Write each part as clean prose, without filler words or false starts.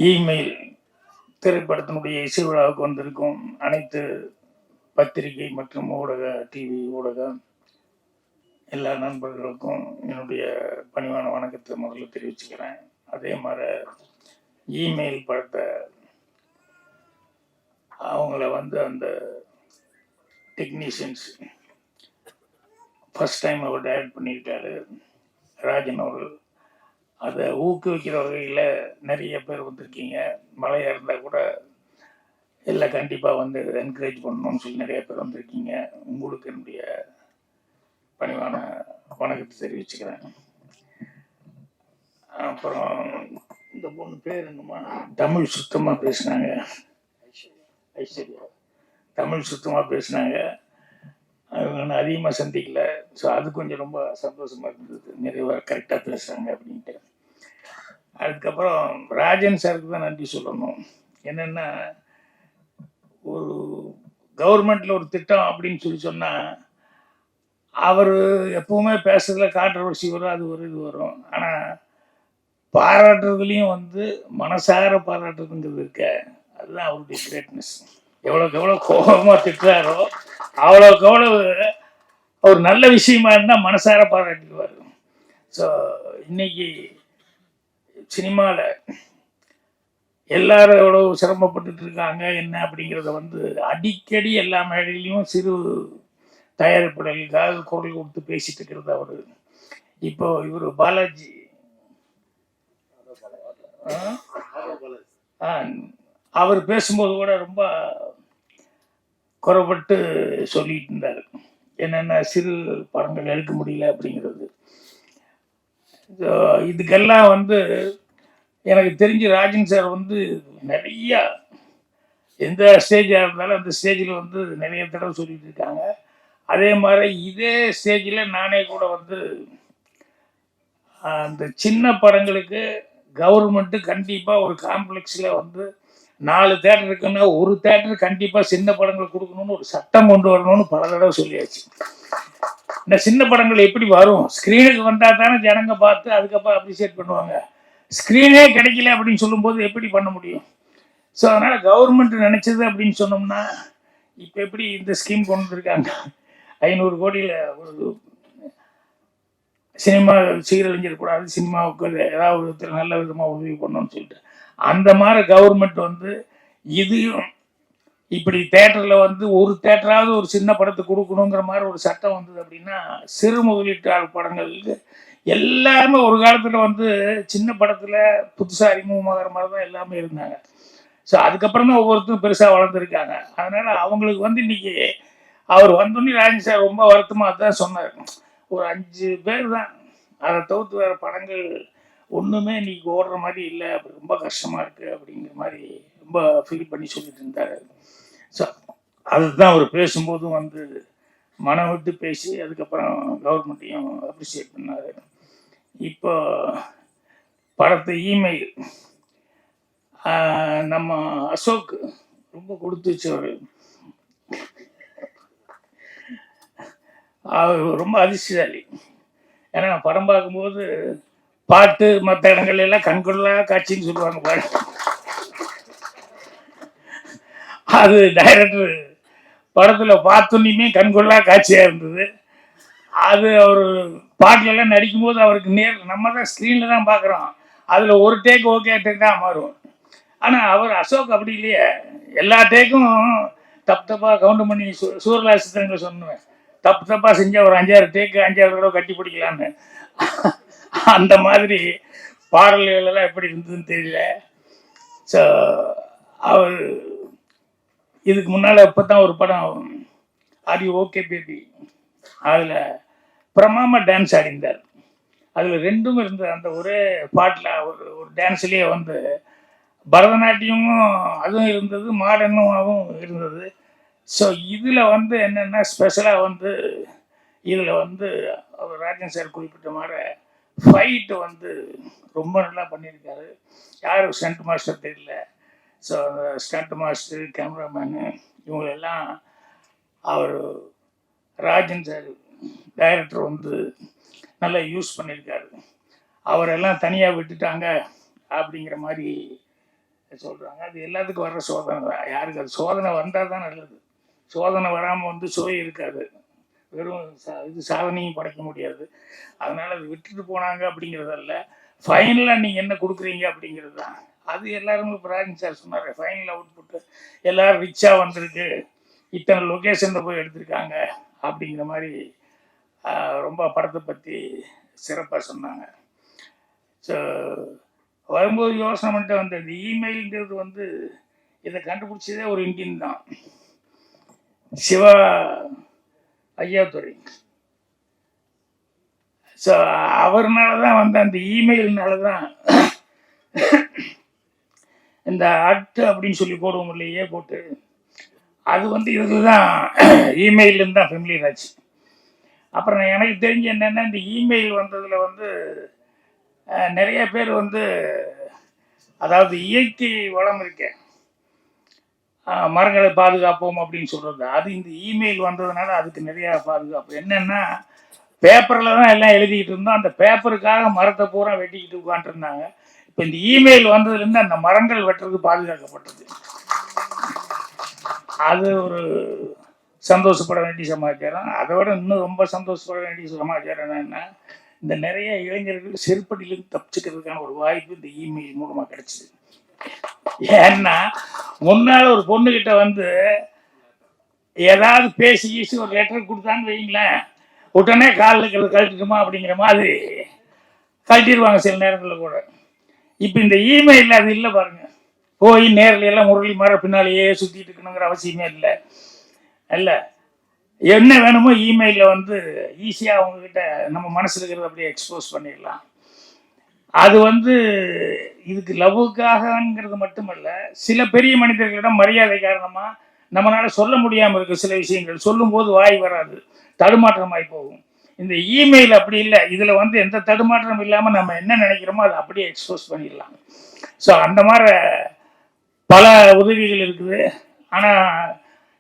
Email திரைப்படத்தினுடைய இசை விழாவுக்கு வந்திருக்கும் அனைத்து பத்திரிகை மற்றும் ஊடக டிவி ஊடக எல்லா நண்பர்களுக்கும் என்னுடைய பணிவான வணக்கத்தை முதல்ல தெரிவிச்சுக்கிறேன். அதே மாதிரி இமெயில் படத்தை அவங்கள அந்த டெக்னீஷியன்ஸ் ஃபஸ்ட் டைம் அவர் டைரக்ட் பண்ணியிருக்காரு ராஜன் அவர்கள். அதை ஊக்குவிக்கிற வகையில் நிறைய பேர் வந்திருக்கீங்க. மழையாக இருந்தால் கூட எல்லாம் கண்டிப்பாக என்கரேஜ் பண்ணணும்னு சொல்லி நிறைய பேர் வந்திருக்கீங்க. உங்களுக்கு என்னுடைய பணிவான வணக்கத்தை தெரிவிச்சுக்கிறேன். அப்புறம் இந்த பொண்ணு பேர் என்னமா, தமிழ் சுத்தமாக பேசினாங்க. ஐஸ்வர்யா தமிழ் சுத்தமாக பேசினாங்க. அவங்க நான் அதிகமாக சந்திக்கல. ஸோ அது கொஞ்சம் ரொம்ப சந்தோஷமாக இருந்தது. நிறைவாக கரெக்டாக பேசுகிறாங்க அப்படின்ட்டு. அதுக்கப்புறம் ராஜன் சாருக்கு தான் நன்றி சொல்லணும். என்னென்னா, ஒரு கவர்மெண்ட்டில் ஒரு திட்டம் அப்படின்னு சொல்லி சொன்னால் அவர் எப்பவுமே பேசுறதுல கான்ட்ரவர்சி வரும், அது ஒரு இது வரும். ஆனால் பாராட்டுறதுலேயும் மனசார பாராட்டுறதுங்கிறது இருக்க, அதுதான் அவருடைய கிரேட்னஸ். எவ்வளோக்கு எவ்வளோ கோபமாக திட்டுறாரோ அவ்வளோக்கு எவ்வளோ ஒரு நல்ல விஷயமா இருந்தால் மனசார பாராட்டிடுவார். ஸோ இன்னைக்கு சினிமாவில் எல்லாரும் எவ்வளோ சிரமப்பட்டு இருக்காங்க என்ன அப்படிங்கிறத அடிக்கடி எல்லா மேடையிலையும் சிறு தயாரிப்பாளர்களுக்காக குரல் கொடுத்து பேசிட்டு இருக்கிறது அவர். இப்போ இவர் பாலாஜி அவர் பேசும்போது கூட ரொம்ப குறைப்பட்டு சொல்லிட்டு இருந்தார். என்னென்ன சிறு படங்கள் எடுக்க முடியல அப்படிங்கிறது. இதுக்கெல்லாம் எனக்கு தெரிஞ்சு ராஜன் சார் நிறையா எந்த ஸ்டேஜாக இருந்தாலும் அந்த ஸ்டேஜில் நிறைய தடவை சொல்லிட்டு இருக்காங்க. அதே மாதிரி இதே ஸ்டேஜில் நானே கூட அந்த சின்ன படங்களுக்கு கவர்மெண்ட்டு கண்டிப்பாக ஒரு காம்ப்ளெக்ஸில் 4 தேட்டர் இருக்குன்னா ஒரு தேட்டர் கண்டிப்பாக சின்ன படங்கள் கொடுக்கணும்னு ஒரு சட்டம் கொண்டு வரணும்னு பல தடவை சொல்லியாச்சு. இந்த சின்ன படங்கள் எப்படி வரும்? ஸ்க்ரீனுக்கு வந்தால் தானே ஜனங்க பார்த்து அதுக்கப்புறம் அப்ரிசியேட் பண்ணுவாங்க. ஸ்க்ரீனே கிடைக்கல அப்படின்னு சொல்லும்போது எப்படி பண்ண முடியும்? ஸோ அதனால் கவர்மெண்ட் நினச்சது அப்படின்னு சொன்னோம்னா, இப்போ எப்படி இந்த ஸ்கீம் கொண்டு வந்திருக்காங்க, 500 கோடியில் ஒரு சினிமா சீரழிஞ்சிடக்கூடாது, சினிமாவுக்கு ஏதாவது ஒருத்தர் நல்ல விதமாக உதவி பண்ணணும்னு சொல்லிட்டு அந்த மாதிரி கவர்மெண்ட் இதையும் இப்படி தேட்டரில் ஒரு தேட்டராவது ஒரு சின்ன படத்தை கொடுக்கணுங்கிற மாதிரி ஒரு சட்டம் வந்தது அப்படின்னா, சிறு முதலீட்டாளர் படங்களுக்கு எல்லாருமே ஒரு காலத்தில் சின்ன படத்தில் புதுசாக அறிமுகமாகிற மாதிரி தான் எல்லாமே இருந்தாங்க. ஸோ அதுக்கப்புறம் தான் ஒவ்வொருத்தரும் பெருசாக வளர்ந்துருக்காங்க. அதனால் அவங்களுக்கு இன்னைக்கு அவர் வந்தோடனே ராஜன் சார் ரொம்ப வருத்தமாக தான் சொன்னார். ஒரு 5 பேர் தான், அதை தவிர்த்து வேறு படங்கள் ஒன்றுமே இன்னைக்கு ஓடுற மாதிரி இல்லை, அப்படி ரொம்ப கஷ்டமாக இருக்குது அப்படிங்கிற மாதிரி ரொம்ப ஃபீல் பண்ணி சொல்லிட்டு இருந்தார். ஸோ அதுதான் அவர் பேசும்போதும் மனம் விட்டு பேசி அதுக்கப்புறம் கவர்மெண்ட்டையும் அப்ரிஷியேட் பண்ணார். இப்போ படத்தை இமெயில் நம்ம அசோக் ரொம்ப கொடுத்து வச்சவர். அவர் ரொம்ப அதிர்ஷ்டசாலி. ஏன்னா நான் படம் பார்க்கும்போது பாட்டு மற்ற இடங்கள் எல்லாம் கண்கொள்ளா காட்சின்னு சொல்லுவாங்க பாரு. அது டைரக்டர் படத்தில் பார்த்தோன்னையுமே கண்கொள்ளா காட்சியாக இருந்தது. அது அவர் பாட்டிலெல்லாம் நடிக்கும்போது அவருக்கு நம்ம தான் ஸ்க்ரீனில் தான் பார்க்குறோம், அதில் ஒரு டேக் ஓகே டேக் தான் மாறும். ஆனால் அவர் அசோக் அப்படி இல்லையே, எல்லா டேக்கும் தப்பாக கவுண்ட் பண்ணி சூரலாசித்தங்களை சொன்னேன். தப்பாக செஞ்சால் ஒரு 5-6 டேக்கு 5-6 தடவை கட்டி பிடிக்கலான்னு. அந்த மாதிரி பாடல்கள் எல்லாம் எப்படி இருந்ததுன்னு தெரியல. ஸோ அவர் இதுக்கு முன்னால் இப்போ தான் ஒரு படம் ஆர் யூ ஓகே பேபி, அதில் பிரமாமா டான்ஸ் ஆடிந்தார். அதில் ரெண்டும் இருந்தது. அந்த ஒரே பாட்டில் ஒரு டான்ஸ்லேயே பரதநாட்டியமும் அதுவும் இருந்தது, மாடர்னும் இருந்தது. ஸோ இதில் என்னென்னா ஸ்பெஷலாக இதில் அவர் ராஜன் சார் குறிப்பிட்ட மாதிரி ஃபைட்டு ரொம்ப நல்லா பண்ணியிருக்காரு. யாரும் ஸ்டண்ட் மாஸ்டர் தெரியல. ஸோ அந்த ஸ்டண்ட் மாஸ்டர், கேமராமேனு இவங்களெல்லாம் அவர் ராஜன் சார் டைரக்டர் நல்லா யூஸ் பண்ணியிருக்காரு. அவரெல்லாம் தனியாக விட்டுட்டாங்க அப்படிங்கிற மாதிரி சொல்கிறாங்க. அது எல்லாத்துக்கும் வர்ற சோதனை தான். யாருக்கு அது சோதனை வந்தால் தான் நல்லது. சோதனை வராமல் வந்து சுவை இருக்காது. வெறும் இது சாதனையும் படைக்க முடியாது. அதனால் அது விட்டுட்டு போனாங்க அப்படிங்கிறதல்ல. ஃபைனலாக நீங்கள் என்ன கொடுக்குறீங்க அப்படிங்கிறது தான். அது எல்லாருமே இப்போ ராஜன் சார் சொன்னார். ஃபைனல் அவுட்புட்டு எல்லோரும் ரிச்சாக வந்திருக்கு, இத்தனை லொக்கேஷனில் போய் எடுத்திருக்காங்க அப்படிங்கிற மாதிரி ரொம்ப படத்தை பற்றி சிறப்பாக சொன்னாங்க. ஸோ வரும்போது யோசனை பண்ணிட்டு வந்த இந்த இமெயில்ங்கிறது வந்து இதை கண்டுபிடிச்சதே ஒரு இந்தியன் தான், சிவா ஐயாத்துறை. ஸோ அவர்னால தான் வந்து அந்த இமெயில்னால தான் இந்த அட் அப்படின்னு சொல்லி போடுவோம் இல்லையே போட்டு, அது வந்து இதில் தான் இமெயிலேருந்து தான் ஃபெமிலியர் ஆச்சு. அப்புறம் எனக்கு தெரிஞ்ச என்னென்னா, இந்த இமெயில் வந்ததில் வந்து நிறைய பேர் வந்து, அதாவது இயற்கை வளம் இருக்கேன், மரங்களை பாதுகாப்போம் அப்படின்னு சொல்கிறது, அது இந்த இமெயில் வந்ததுனால அதுக்கு நிறையா பாதுகாப்பு. என்னென்னா, பேப்பரில் தான் எல்லாம் எழுதிக்கிட்டு இருந்தோம், அந்த பேப்பருக்காக மரத்தை பூரா வெட்டிக்கிட்டு உட்காந்துருந்தாங்க. இப்போ இந்த இமெயில் வந்ததுலேருந்து அந்த மரங்கள் வெட்டுறது பாதுகாக்கப்பட்டது. அது ஒரு சந்தோஷப்பட வேண்டிய சமாச்சாரம். அதை விட இன்னும் ரொம்ப சந்தோஷப்பட வேண்டிய சமாச்சாரம் என்னென்னா, இந்த நிறைய இளைஞர்கள் செருப்படியிலிருந்து தப்பிச்சுக்கிறதுக்கான ஒரு வாய்ப்பு இந்த இமெயில் மூலமாக கிடைச்சிது. ஏன்னா முன்னால் ஒரு பொண்ணுக்கிட்ட வந்து ஏதாவது பேசி ஒரு லெட்டர் கொடுத்தான்னு வைங்களேன், உடனே காலில் இருக்கிறது கழட்டிடுமா அப்படிங்கிற மாதிரி கழட்டிடுவாங்க சில நேரங்களில் கூட. இப்போ இந்த இமெயில் அது இல்லை பாருங்க. போய் நேரில் எல்லாம் முரளி மாற பின்னாலேயே சுற்றிட்டு இருக்கணுங்கிற அவசியமே இல்லை. இல்லை, என்ன வேணுமோ இமெயிலில் வந்து ஈஸியாக அவங்கக்கிட்ட நம்ம மனசில் இருக்கிறத அப்படியே எக்ஸ்போஸ் பண்ணிடலாம். அது வந்து இதுக்கு லவ்வுக்காகங்கிறது மட்டுமல்ல, சில பெரிய மனிதர்களிடம் மரியாதை காரணமாக நம்மளால் சொல்ல முடியாமல் இருக்க சில விஷயங்கள் சொல்லும்போது வாய் வராது, தடுமாற்றமாகி போகும். இந்த இமெயில் அப்படி இல்லை. இதில் வந்து எந்த தடுமாற்றம் இல்லாமல் நம்ம என்ன நினைக்கிறோமோ அதை அப்படியே எக்ஸ்போஸ் பண்ணிடலாம். ஸோ அந்த மாதிரி பல உதவிகள் இருக்குது. ஆனால்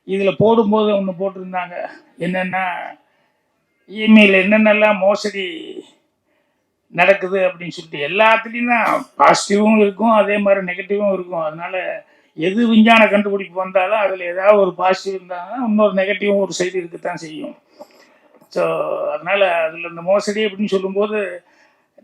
இதில் போடும்போது ஒன்று போட்டிருந்தாங்க, என்னென்னா இமெயில் என்னென்னலாம் மோசடி நடக்குது அப்படின்னு சொல்லிட்டு. எல்லாத்துலேயும் தான் பாசிட்டிவும் இருக்கும், அதே மாதிரி நெகட்டிவும் இருக்கும். அதனால் எது விஞ்ஞான கண்டுபிடிப்பு வந்தாலும் அதில் ஏதாவது ஒரு பாசிட்டிவ் இருந்தாங்கன்னா இன்னொரு நெகட்டிவும் ஒரு சைடு இருக்கத்தான் செய்யும். ஸோ அதனால் அதில் இந்த மோசடி அப்படின்னு சொல்லும்போது,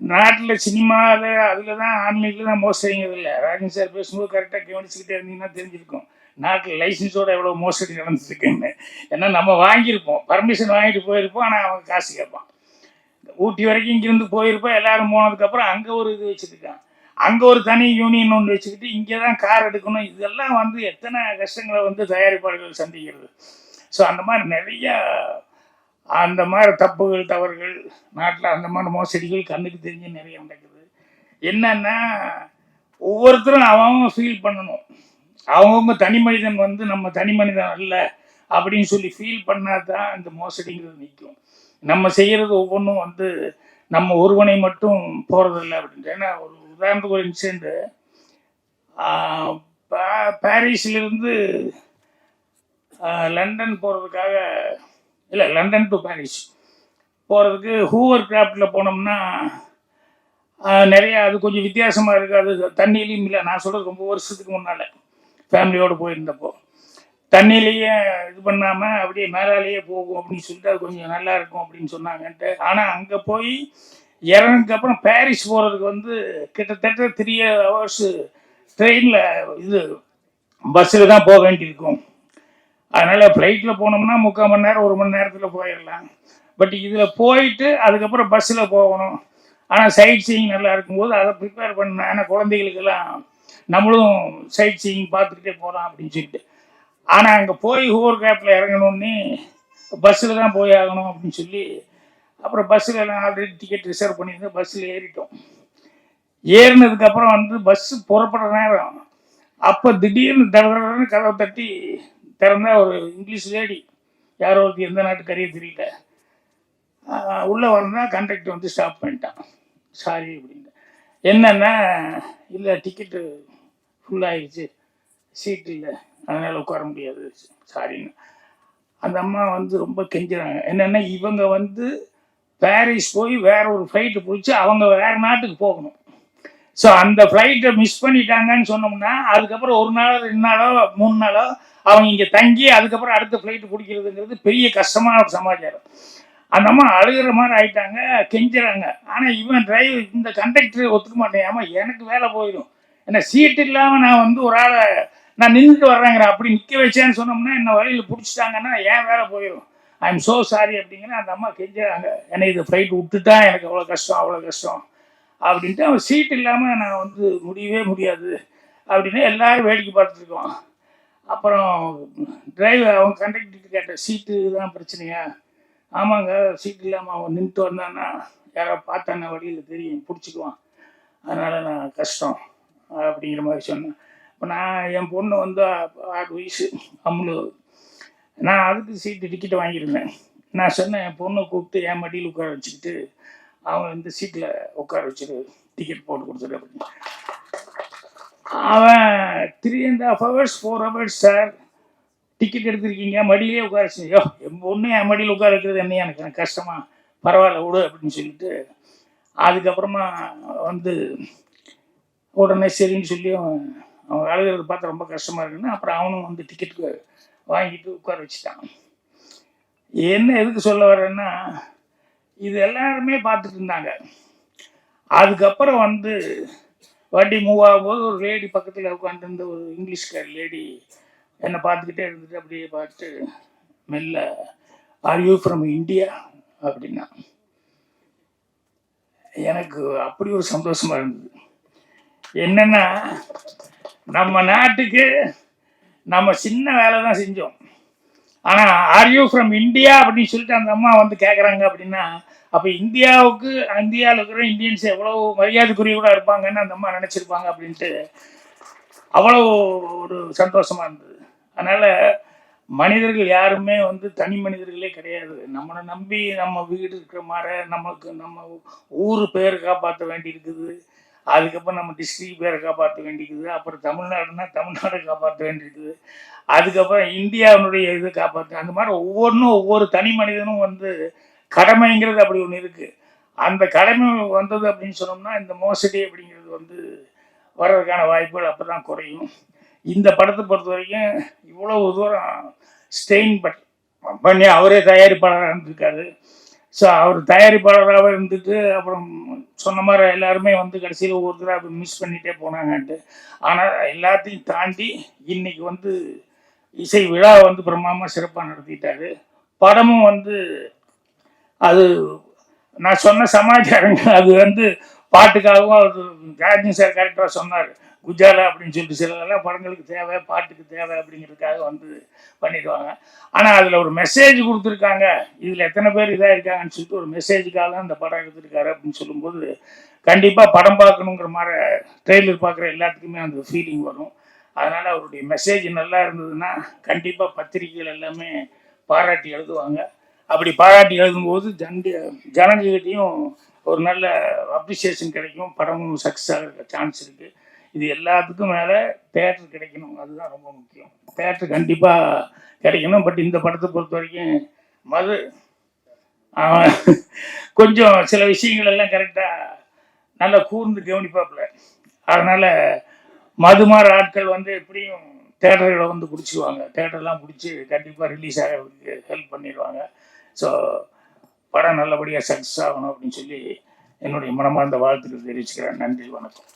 நாட்டில் சினிமாவில் அதில் தான் ஆன்மீகத்தில் தான் மோசடிங்கிறது இல்லை. ராஜன் சார் பேசும்போது கரெக்டாக கவனிச்சுக்கிட்டே இருந்தீங்கன்னா தெரிஞ்சிருக்கும் நாட்டில் லைசன்ஸோடு எவ்வளோ மோசடி நடந்துருக்குன்னு. ஏன்னா நம்ம வாங்கியிருப்போம், பர்மிஷன் வாங்கிட்டு போயிருப்போம், ஆனால் அவங்க காசு கேட்பான். ஊட்டி வரைக்கும் இங்கேருந்து போயிருப்போம், எல்லோரும் போனதுக்கப்புறம் அங்கே ஒரு இது வச்சுருக்கான், அங்கே ஒரு தனி யூனியன் ஒன்று வச்சுக்கிட்டு இங்கே தான் கார் எடுக்கணும். இதெல்லாம் வந்து எத்தனை கஷ்டங்களை வந்து தயாரிப்பாளர்கள் சந்திக்கிறது. ஸோ அந்த மாதிரி நிறையா அந்த மாதிரி தப்புகள் தவறுகள் நாட்டில், அந்த மாதிரி மோசடிகள் கண்ணுக்கு தெரிஞ்சு நிறைய நடக்குது. என்னன்னா ஒவ்வொருத்தரும் அவங்க ஃபீல் பண்ணணும், அவங்கவுங்க தனி மனிதன் வந்து நம்ம தனி மனிதன் அல்ல அப்படின்னு சொல்லி ஃபீல் பண்ணால் தான் இந்த மோசடிங்கிறது நிற்கும். நம்ம செய்கிறது ஒவ்வொன்றும் வந்து நம்ம ஒருவனை மட்டும் போகிறதில்ல அப்படின்ட்டு. ஏன்னா ஒரு உதாரணத்துக்கு ஒரு இன்சிடெண்ட்டு, பாரிஸ்லேருந்து லண்டன் போகிறதுக்காக, இல்லை லண்டன் டு பாரிஸ் போகிறதுக்கு ஹூவர் கிராஃப்டில் போனோம்னா நிறையா அது கொஞ்சம் வித்தியாசமாக இருக்குது. அது தண்ணியிலையும் இல்லை, நான் சொல்கிறது ரொம்ப வருஷத்துக்கு முன்னால் ஃபேமிலியோடு போயிருந்தப்போ, தண்ணியிலேயே இது பண்ணாமல் அப்படியே மேலாலேயே போகும் அப்படின்னு சொல்லிட்டு அது கொஞ்சம் நல்லா இருக்கும் அப்படின்னு சொன்னாங்கன்ட்டு. ஆனால் அங்கே போய் இறங்குக்கப்புறம் பாரிஸ் போகிறதுக்கு வந்து கிட்டத்தட்ட 3 hours ட்ரெயினில் இது பஸ்ஸில் தான் போக வேண்டியிருக்கும். அதனால் ஃப்ளைட்டில் போனோம்னா 3/4 மணி நேரம் 1 மணி நேரத்தில் போயிடலாம். பட் இதில் போயிட்டு அதுக்கப்புறம் பஸ்ஸில் போகணும். ஆனால் சைட் சீயிங் நல்லா இருக்கும்போது அதை ப்ரிப்பேர் பண்ணேன். ஆனால் குழந்தைகளுக்கெல்லாம் நம்மளும் சைட் சீயிங் பார்த்துக்கிட்டே போகலாம் அப்படின்னு சொல்லிட்டு. ஆனால் அங்கே போய் ஹூவர் கிராஃப்டில் இறங்கணுன்னே பஸ்ஸில் தான் போய் ஆகணும் அப்படின்னு சொல்லி, அப்புறம் பஸ்ஸில் எல்லாம் ஆல்ரெடி டிக்கெட் ரிசர்வ் பண்ணியிருந்தேன். பஸ்ஸில் ஏறிட்டோம். ஏறினதுக்கப்புறம் வந்து பஸ்ஸு புறப்படுற நேரம், அப்போ திடீர்னு தடன்னு கதவை தட்டி திறந்தா ஒரு இங்கிலீஷ் லேடி, யாரோ ஒருத்தி, எந்த நாட்டுக்கறியே தெரியல. உள்ளே வந்தால் கண்டக்டர் வந்து ஸ்டாப் பண்ணிட்டான். சாரி அப்படின்னு. என்னென்னா, இல்லை டிக்கெட்டு ஃபுல்லாகிடுச்சு, சீட் இல்லை, அதனால் உட்கார முடியாது, சாரின்னு. அந்த அம்மா வந்து ரொம்ப கெஞ்சுறாங்க. என்னென்னா இவங்க வந்து பாரிஸ் போய் வேற ஒரு ஃப்ளைட்டு பிடிச்சி அவங்க வேறு நாட்டுக்கு போகணும். ஸோ அந்த ஃப்ளைட்டை மிஸ் பண்ணிட்டாங்கன்னு சொன்னோம்னா அதுக்கப்புறம் 1 நாளோ 2 நாளோ 3 நாளோ அவங்க இங்கே தங்கி அதுக்கப்புறம் அடுத்த ஃப்ளைட்டு பிடிக்கிறதுங்கிறது பெரிய கஷ்டமான ஒரு சமாச்சாரம். அந்த அம்மா அழுகிற மாதிரி ஆயிட்டாங்க, கெஞ்சுறாங்க. ஆனால் இவன் டிரைவர் இந்த கண்டக்டர் ஒத்துக்க மாட்டேன். ஆமாம் எனக்கு வேலை போயிடும், ஏன்னா சீட் இல்லாமல் நான் வந்து ஒரு ஆளை நான் நின்றுட்டு வர்றேங்கிறேன், அப்படி நிற்க வச்சேன்னு சொன்னோம்னா என்ன வழியில் பிடிச்சிட்டாங்கன்னா ஏன் வேலை போயிடும், ஐ எம் ஸோ சாரி அப்படிங்கிற அந்த அம்மா கெஞ்சுறாங்க. ஏன்னா இது ஃப்ளைட் விட்டுட்டா எனக்கு அவ்வளோ கஷ்டம் அவ்வளோ கஷ்டம் அப்படின்ட்டு. அவன் சீட் இல்லாமல் நான் வந்து முடியவே முடியாது அப்படின்னு எல்லாரும் வேடிக்கை பார்த்துருக்கோம். அப்புறம் டிரைவர் அவன் கண்டக்டர் கேட்ட சீட்டு தான் பிரச்சனையா? ஆமாங்க, சீட் இல்லாமல் அவன் நின்றுட்டு வந்தான்னா யாரோ பார்த்தான வழியில் தெரியும் பிடிச்சிக்குவான், அதனால் நான் கஷ்டம் அப்படிங்கிற மாதிரி சொன்னேன். இப்போ நான் என் பொண்ணு வந்து 6 வயசு அம்முழு, நான் அதுக்கு சீட்டு டிக்கெட்டு வாங்கியிருந்தேன். நான் சொன்னேன் என் பொண்ணை கூப்பிட்டு என் மடியில் உட்கார வச்சுக்கிட்டு அவன் இந்த சீட்டில் உட்கார வச்சுரு, டிக்கெட் போட்டு கொடுத்துரு அப்படின்னு. அவன் 3.5 hours 4 hours சார் டிக்கெட் எடுத்திருக்கீங்க மடியிலே உட்கார வச்சு, ஐயோ என் பொண்ணு என் மடியில் உட்கார வைக்கிறது என்ன எனக்கு கஷ்டமா, பரவாயில்ல விடு அப்படின்னு சொல்லிட்டு அதுக்கப்புறமா வந்து உடனே சரின்னு சொல்லி அவன் அழுகிறது பார்த்து ரொம்ப கஷ்டமாக இருக்குன்னு அப்புறம் அவனும் வந்து டிக்கெட்டுக்கு வாங்கிட்டு உட்கார வச்சுட்டான். என்ன எதுக்கு சொல்ல வரேன்னா, இது எல்லாருமே பார்த்துட்டு இருந்தாங்க. அதுக்கப்புறம் வந்து வண்டி மூவ் ஆகும்போது ஒரு லேடி பக்கத்தில் உட்காந்துருந்த ஒரு இங்கிலீஷ்கார லேடி என்னை பார்த்துக்கிட்டே இருந்துட்டு அப்படியே பார்த்து மெல்ல ஆர் யூ ஃப்ரம் இந்தியா அப்படின்னா. எனக்கு அப்படி ஒரு சந்தோஷமாக இருந்தது. என்னென்னா நம்ம நாட்டுக்கு நம்ம சின்ன வேலை தான் செஞ்சோம், ஆனால் ஆர் யூ ஃப்ரம் இந்தியா அப்படின்னு சொல்லிட்டு அந்த அம்மா வந்து கேட்குறாங்க அப்படின்னா அப்போ இந்தியாவுக்கு இந்தியாவில் இருக்கிற இந்தியன்ஸ் எவ்வளோ மரியாதைக்குரியவர்களாக இருப்பாங்கன்னு அந்த அம்மா நினச்சிருப்பாங்க அப்படின்ட்டு அவ்வளோ ஒரு சந்தோஷமாக இருந்தது. அதனால் மனிதர்கள் யாருமே வந்து தனி மனிதர்களே கிடையாது. நம்மளை நம்பி நம்ம வீடு இருக்கிற மாதிரி நமக்கு நம்ம ஊர் பேரை காப்பாற்ற வேண்டி இருக்குது, அதுக்கப்புறம் நம்ம டிஸ்ட்ரிக்ட் பேரை காப்பாற்ற வேண்டியிருக்குது, அப்புறம் தமிழ்நாடுனா தமிழ்நாடை காப்பாற்ற வேண்டியிருக்குது, அதுக்கப்புறம் இந்தியாவினுடைய இது காப்பாற்ற, அந்த மாதிரி ஒவ்வொன்றும் ஒவ்வொரு தனி மனிதனும் வந்து கடமைங்கிறது அப்படி ஒன்று இருக்குது. அந்த கடமை வந்தது அப்படின்னு சொன்னோம்னா இந்த மோசடி அப்படிங்கிறது வந்து வர்றதுக்கான வாய்ப்புகள் அப்போ தான் குறையும். இந்த படத்தை பொறுத்த வரைக்கும் இவ்வளவு தூரம் ஸ்டெயின் பண்ணி அவரே தயாரிப்பாளராக இருந்திருக்காரு. ஸோ அவர் தயாரிப்பாளராக இருந்துட்டு அப்புறம் சொன்ன மாதிரி எல்லாருமே வந்து கடைசியில் ஒவ்வொருத்தராக மிஸ் பண்ணிகிட்டே போனாங்கன்ட்டு. ஆனால் எல்லாத்தையும் தாண்டி இன்னைக்கு வந்து இசை விழா வந்து பிரம்மாண்டமாக சிறப்பாக நடத்திட்டாரு. படமும் வந்து அது நான் சொன்ன சமாச்சாரங்கள் அது வந்து பாட்டுக்காகவும் அவர் ராஜன் சார் கரெக்டாக சொன்னார், குஜாலா அப்படின்னு சொல்லிட்டு சிலதெல்லாம் படங்களுக்கு தேவை பாட்டுக்கு தேவை அப்படிங்கிறதுக்காக வந்து பண்ணிடுவாங்க. ஆனால் அதில் ஒரு மெசேஜ் கொடுத்துருக்காங்க, இதில் எத்தனை பேர் இதாக இருக்காங்கன்னு சொல்லிட்டு ஒரு மெசேஜுக்காக தான் அந்த படம் எடுத்திருக்காரு அப்படின்னு சொல்லும்போது கண்டிப்பாக படம் பார்க்கணுங்கிற மாதிரி ட்ரெய்லர் பார்க்குற எல்லாத்துக்குமே அந்த ஃபீலிங் வரும். அதனால் அவருடைய மெசேஜ் நல்லா இருந்ததுன்னா கண்டிப்பாக பத்திரிகைகள் எல்லாமே பாராட்டி எழுதுவாங்க. அப்படி பாராட்டி எழுதும்போது ஜனங்ககிட்டையும் ஒரு நல்ல அப்ரிசியேஷன் கிடைக்கும், படமும் சக்ஸஸ் ஆகிற சான்ஸ் இருக்குது. இது எல்லாத்துக்கும் மேலே தேட்டர் கிடைக்கணும், அதுதான் ரொம்ப முக்கியம். தேட்டர் கண்டிப்பாக கிடைக்கணும். பட் இந்த படத்தை பொறுத்த வரைக்கும் மது கொஞ்சம் சில விஷயங்கள் எல்லாம் கரெக்டாக நல்லா கூர்ந்து கவனிப்பாப்புல. அதனால் மது மாதிரி ஆட்கள் வந்து எப்படியும் தேட்டர்களை வந்து பிடிச்சிடுவாங்க, தேட்டர்லாம் பிடிச்சி கண்டிப்பாக ரிலீஸ் ஆகிறதுக்கு ஹெல்ப் பண்ணிடுவாங்க. ஸோ படம் நல்லபடியாக சக்ஸஸ் ஆகணும் அப்படின்னு சொல்லி என்னுடைய மனமார்ந்த வாழ்த்துக்கள் தெரிவிச்சுக்கிறேன். நன்றி, வணக்கம்.